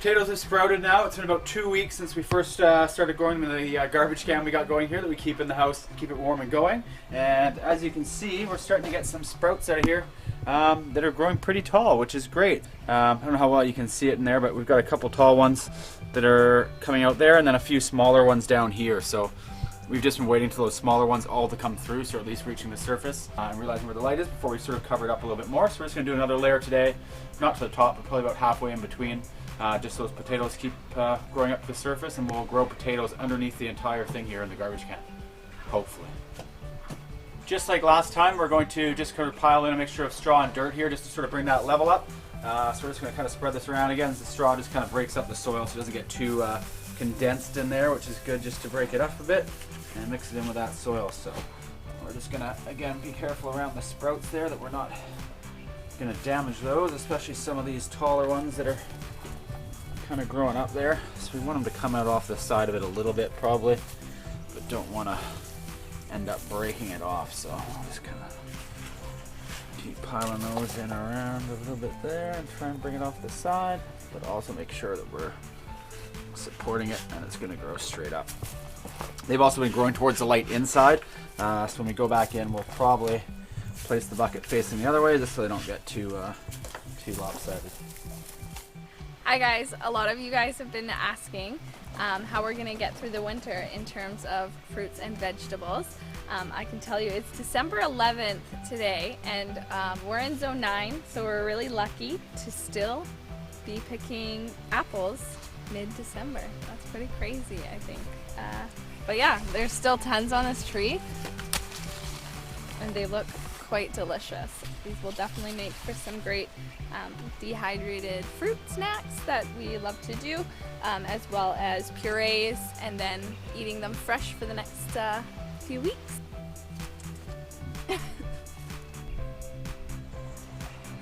Potatoes have sprouted now. It's been about 2 weeks since we first started growing them in the garbage can we got going here that we keep in the house to keep it warm and going. And as you can see, we're starting to get some sprouts out of here that are growing pretty tall, which is great. I don't know how well you can see it in there, but we've got a couple tall ones that are coming out there and then a few smaller ones down here. So we've just been waiting for those smaller ones all to come through, so at least reaching the surface and realizing where the light is before we sort of cover it up a little bit more. So we're just going to do another layer today, not to the top, but probably about halfway in between. Just so those potatoes keep growing up to the surface, and we'll grow potatoes underneath the entire thing here in the garbage can, hopefully. Just like last time, we're going to just kind of pile in a mixture of straw and dirt here just to sort of bring that level up. So we're just going to kind of spread this around again. The straw just kind of breaks up the soil so it doesn't get too condensed in there, which is good just to break it up a bit and mix it in with that soil. So we're just going to, again, be careful around the sprouts there that we're not going to damage those, especially some of these taller ones that are kind of growing up there. So we want them to come out off the side of it a little bit probably, but don't want to end up breaking it off. So I'll just kind of keep piling those in around a little bit there and try and bring it off the side, but also make sure that we're supporting it and it's going to grow straight up. They've also been growing towards the light inside, so when we go back in, we'll probably place the bucket facing the other way just so they don't get too lopsided. Hi guys, a lot of you guys have been asking how we're going to get through the winter in terms of fruits and vegetables. I can tell you it's December 11th today, and we're in zone 9, so we're really lucky to still be picking apples mid-December. That's pretty crazy, I think. But yeah, there's still tons on this tree, and they look quite delicious. These will definitely make for some great dehydrated fruit snacks that we love to do, as well as purees, and then eating them fresh for the next few weeks.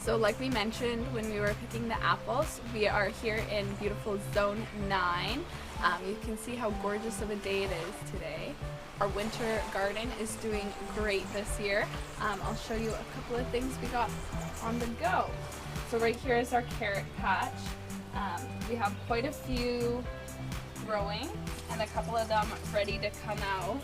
So like we mentioned when we were picking the apples, we are here in beautiful zone 9. You can see how gorgeous of a day it is today. Our winter garden is doing great this year. I'll show you a couple of things we got on the go. So right here is our carrot patch. We have quite a few growing and a couple of them ready to come out.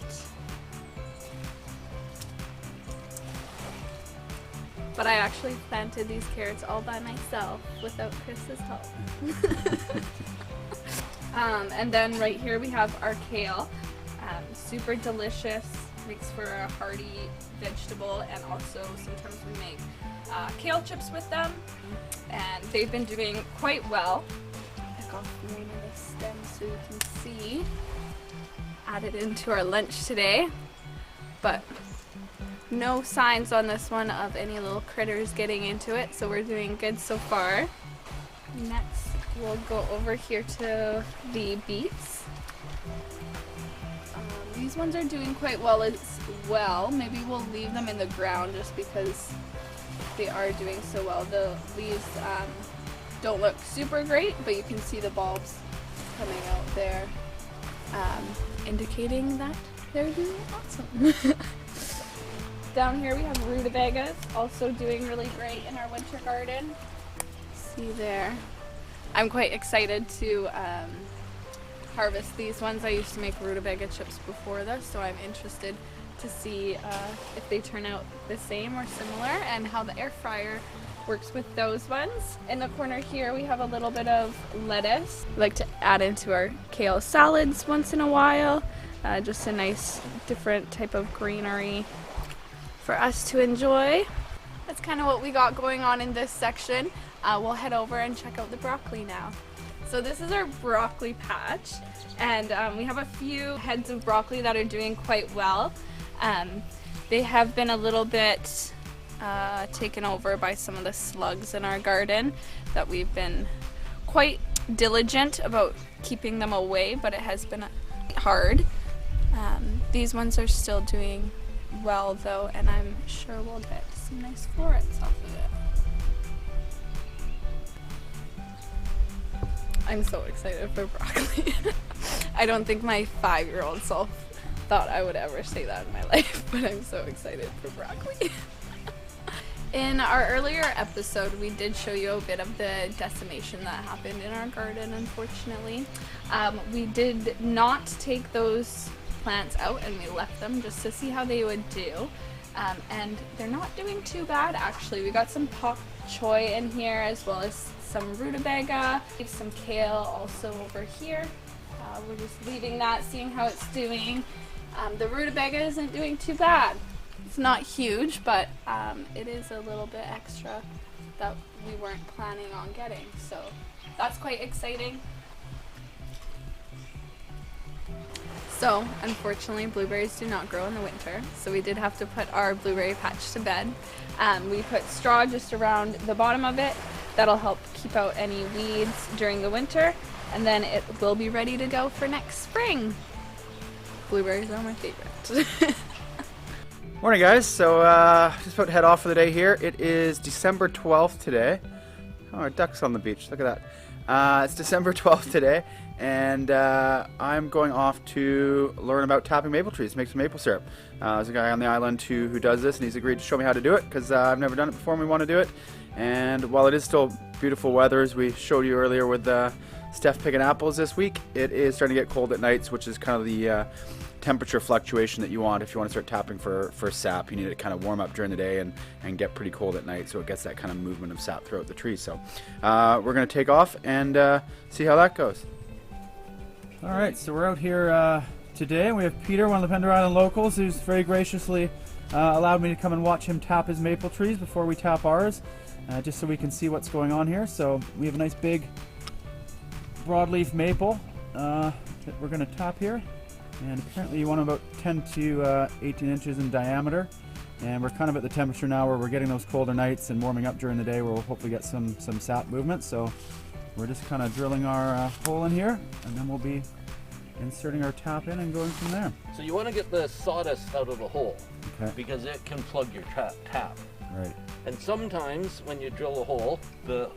But I actually planted these carrots all by myself without Chris's help. And then right here we have our kale. Super delicious, makes for a hearty vegetable, and also sometimes we make kale chips with them, and they've been doing quite well. Pick off one of the stems so you can see. Added into our lunch today, but no signs on this one of any little critters getting into it, so we're doing good so far. Next we'll go over here to the beets. These ones are doing quite well as well. Maybe we'll leave them in the ground just because they are doing so well. The leaves don't look super great, but you can see the bulbs coming out there, indicating that they're doing awesome. Down here we have rutabagas, also doing really great in our winter garden. See there. I'm quite excited to harvest these ones. I used to make rutabaga chips before this, so I'm interested to see if they turn out the same or similar, and how the air fryer works with those ones. In the corner here we have a little bit of lettuce. We like to add into our kale salads once in a while. Just a nice different type of greenery for us to enjoy. That's kind of what we got going on in this section. We'll head over and check out the broccoli now. So this is our broccoli patch, and we have a few heads of broccoli that are doing quite well. They have been a little bit taken over by some of the slugs in our garden that we've been quite diligent about keeping them away, but it has been hard. These ones are still doing well though, and I'm sure we'll get some nice florets off of it. I'm so excited for broccoli. I don't think my 5-year-old self thought I would ever say that in my life, but I'm so excited for broccoli. In our earlier episode, we did show you a bit of the decimation that happened in our garden, unfortunately. We did not take those plants out and we left them just to see how they would do. And they're not doing too bad, actually. We got some pak choy in here, as well as some rutabaga, some kale also over here. We're just leaving that, seeing how it's doing. The rutabaga isn't doing too bad. It's not huge, but it is a little bit extra that we weren't planning on getting, so that's quite exciting. So, unfortunately, blueberries do not grow in the winter, so we did have to put our blueberry patch to bed. We put straw just around the bottom of it. That'll help keep out any weeds during the winter, and then it will be ready to go for next spring. Blueberries are my favorite. Morning guys, so just about to head off for the day here. It is December 12th today. Oh, our duck's on the beach, look at that. It's December 12th today, and I'm going off to learn about tapping maple trees, make some maple syrup. There's a guy on the island who does this, and he's agreed to show me how to do it, because I've never done it before and we want to do it. And while it is still beautiful weather, as we showed you earlier with Steph picking apples this week, it is starting to get cold at nights, which is kind of the temperature fluctuation that you want. If you want to start tapping for sap, you need it to kind of warm up during the day and get pretty cold at night, so it gets that kind of movement of sap throughout the tree. So we're going to take off and see how that goes. All right, so we're out here today. We have Peter, one of the Pender Island locals, who's very graciously allowed me to come and watch him tap his maple trees before we tap ours, just so we can see what's going on here. So we have a nice big broadleaf maple that we're going to tap here. And apparently you want about 10 to 18 inches in diameter. And we're kind of at the temperature now where we're getting those colder nights and warming up during the day, where we'll hopefully get some sap movement. So we're just kind of drilling our hole in here, and then we'll be inserting our tap in and going from there. So you want to get the sawdust out of the hole, Okay. because it can plug your tap. Right. And sometimes when you drill a hole, the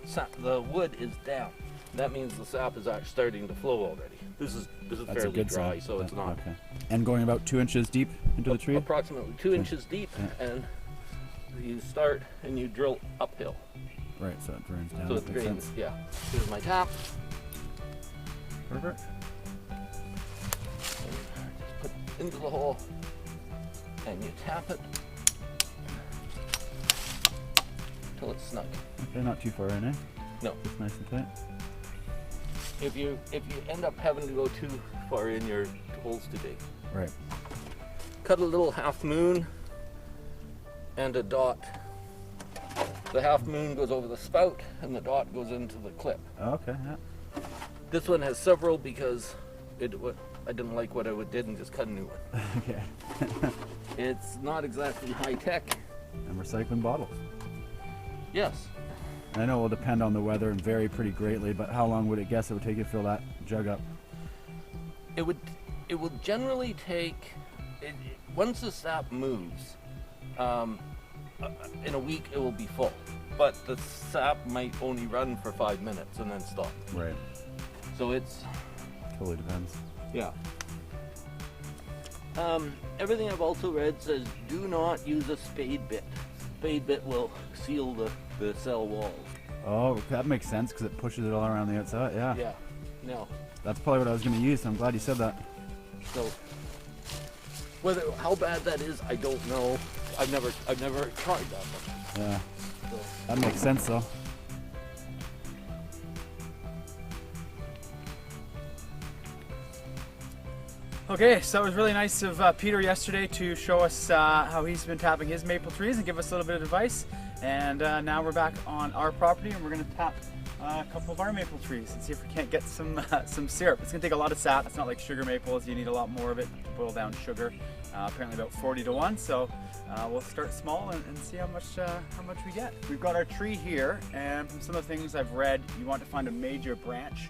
wood is damp. That means the sap is actually starting to flow already. This is That's a fairly good dry, sign. so it's not. Okay. And going about 2 inches deep into the tree? Approximately 2 inches deep, Yeah. and you start and you drill uphill. Right, so it drains down. So That it makes drains, sense. yeah. Here's my tap. Perfect. And just put it into the hole, and you tap it till it's snug. Okay, not too far in, eh? No. Just nice and tight. If you end up having to go too far in your holes to dig, Right. cut a little half moon and a dot. The half moon goes over the spout and the dot goes into the clip. Oh, okay, yeah. This one has several because I didn't like what I did and just cut a new one. Okay. It's not exactly high tech. And recycling bottles. Yes. I know it will depend on the weather and vary pretty greatly, but how long would it guess it would take you to fill that jug up? It will generally take, once the sap moves, in a week it will be full. But the sap might only run for 5 minutes and then stop. Right. So it's, Totally depends. yeah. Everything I've also read says do not use a spade bit. Spade bit will seal the cell walls. Oh, that makes sense because it pushes it all around the outside. Yeah. Yeah. No. That's probably what I was going to use, so I'm glad you said that. So how bad that is, I don't know. I've never tried that one. Yeah. So. That makes sense though. Okay, so it was really nice of Peter yesterday to show us how he's been tapping his maple trees and give us a little bit of advice. And now we're back on our property and we're going to tap a couple of our maple trees and see if we can't get some syrup. It's going to take a lot of sap. It's not like sugar maples. You need a lot more of it to boil down sugar. Apparently about 40 to 1. So we'll start small and see how much we get. We've got our tree here, and from some of the things I've read, you want to find a major branch.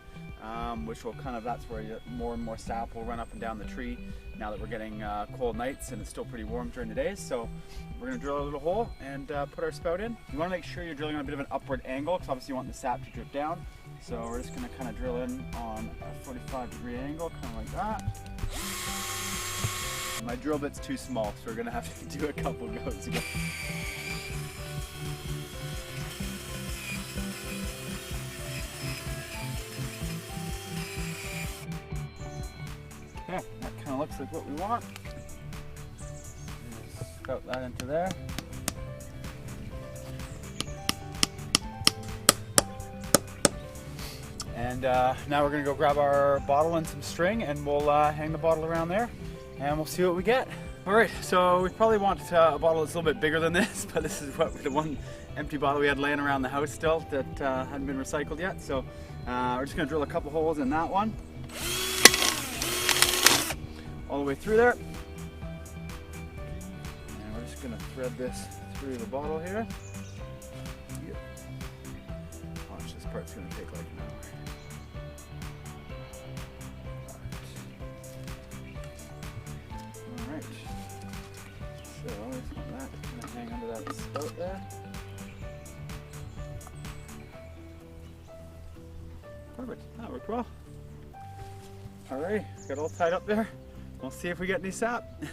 Which will that's where more and more sap will run up and down the tree now that we're getting cold nights and it's still pretty warm during the days. So we're going to drill a little hole and put our spout in. You want to make sure you're drilling on a bit of an upward angle because obviously you want the sap to drip down. So we're just going to kind of drill in on a 45-degree angle, kind of like that. My drill bit's too small, so we're gonna have to do a couple goes again. Okay, that kind of looks like what we want. Just spout that into there. And now we're gonna go grab our bottle and some string, and we'll hang the bottle around there, and we'll see what we get. All right, so we probably want a bottle that's a little bit bigger than this, but this is the one empty bottle we had laying around the house still that hadn't been recycled yet. So we're just gonna drill a couple holes in that one, all the way through there. And we're just gonna thread this through the bottle here. Yep. Watch, this part's gonna take like an hour. Alright. So, just want that kind of hang under that spout there. Perfect, that worked well. Alright, got it all tied up there. We'll see if we get any sap.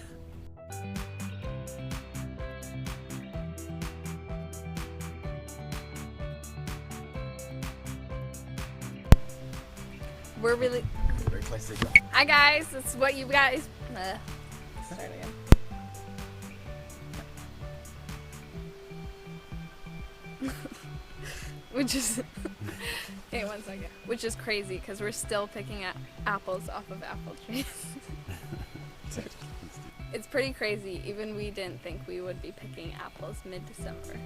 We're really... Very place to go. Hi guys, this is what you guys... Start again. Which is... Okay, 1 second. Which is crazy because we're still picking apples off of apple trees. It's pretty crazy. Even we didn't think we would be picking apples mid-December.